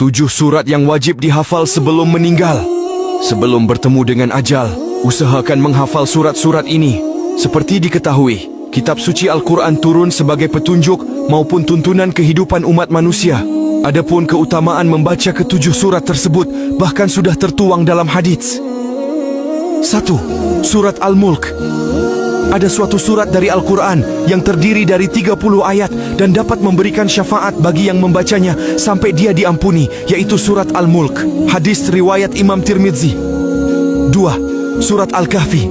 7 surat yang wajib dihafal sebelum meninggal. Sebelum bertemu dengan ajal, usahakan menghafal surat-surat ini. Seperti diketahui, kitab suci Al-Quran turun sebagai petunjuk maupun tuntunan kehidupan umat manusia. Adapun keutamaan membaca ke-7 surat tersebut bahkan sudah tertuang dalam hadits. 1. Surat Al-Mulk. Ada suatu surat dari Al-Quran yang terdiri dari 30 ayat dan dapat memberikan syafaat bagi yang membacanya sampai dia diampuni, yaitu surat Al-Mulk. Hadis riwayat Imam Tirmidzi. 2. Surat Al-Kahfi.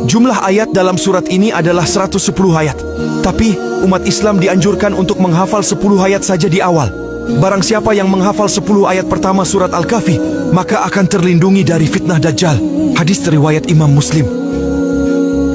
Jumlah ayat dalam surat ini adalah 110 ayat. Tapi umat Islam dianjurkan untuk menghafal 10 ayat saja di awal. Barang siapa yang menghafal 10 ayat pertama surat Al-Kahfi, maka akan terlindungi dari fitnah Dajjal. Hadis riwayat Imam Muslim.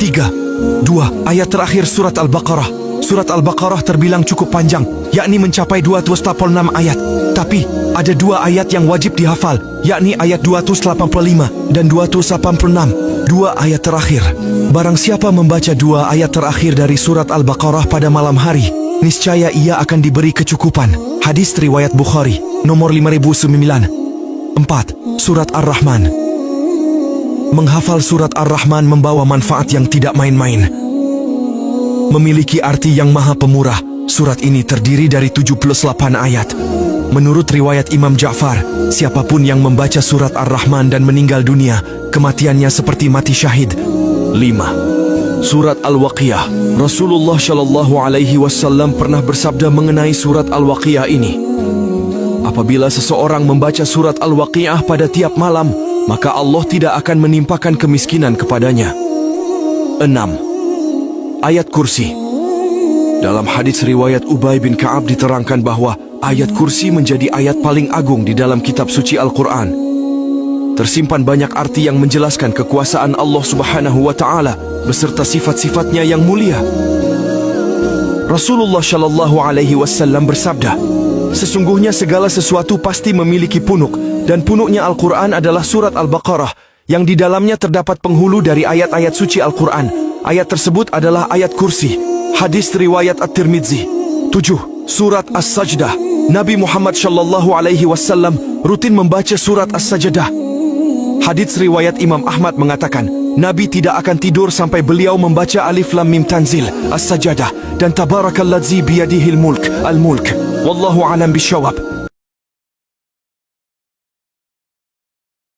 3. 2 ayat terakhir surat Al-Baqarah. Surat Al-Baqarah terbilang cukup panjang, yakni mencapai 286 ayat. Tapi ada 2 ayat yang wajib dihafal, yakni ayat 285 dan 286. 2 ayat terakhir. Barang siapa membaca 2 ayat terakhir dari surat Al-Baqarah pada malam hari, niscaya ia akan diberi kecukupan. Hadis riwayat Bukhari, nomor 5009. 4. Surat Ar-Rahman. Menghafal surat Ar-Rahman membawa manfaat yang tidak main-main. Memiliki arti yang maha pemurah. Surat ini terdiri dari 78 ayat. Menurut riwayat Imam Ja'far, siapapun yang membaca surat Ar-Rahman dan meninggal dunia, kematiannya seperti mati syahid. 5. Surat Al-Waqiah. Rasulullah Shallallahu Alaihi Wasallam pernah bersabda mengenai surat Al-Waqiah ini. Apabila seseorang membaca surat Al-Waqiah pada tiap malam, maka Allah tidak akan menimpakan kemiskinan kepadanya. 6. Ayat kursi. Dalam hadis riwayat Ubay bin Ka'ab diterangkan bahwa ayat kursi menjadi ayat paling agung di dalam kitab suci Al-Quran. Tersimpan banyak arti yang menjelaskan kekuasaan Allah Subhanahu wa Ta'ala beserta sifat-sifatnya yang mulia. Rasulullah Shallallahu Alaihi Wasallam bersabda, sesungguhnya segala sesuatu pasti memiliki punuk, dan punuknya Al-Quran adalah surat Al-Baqarah, yang di dalamnya terdapat penghulu dari ayat-ayat suci Al-Quran. Ayat tersebut adalah ayat kursi. Hadis riwayat At-Tirmidzi. 7. Surat As-Sajdah. Nabi Muhammad Shallallahu Alaihi Wasallam rutin membaca surat As-Sajdah. Hadits riwayat Imam Ahmad mengatakan, Nabi tidak akan tidur sampai beliau membaca Alif Lam Mim Tanzil, As-Sajdah, dan Tabarakalladzi biyadihil mulk, Al-Mulk. Wallahu alam bisyawab.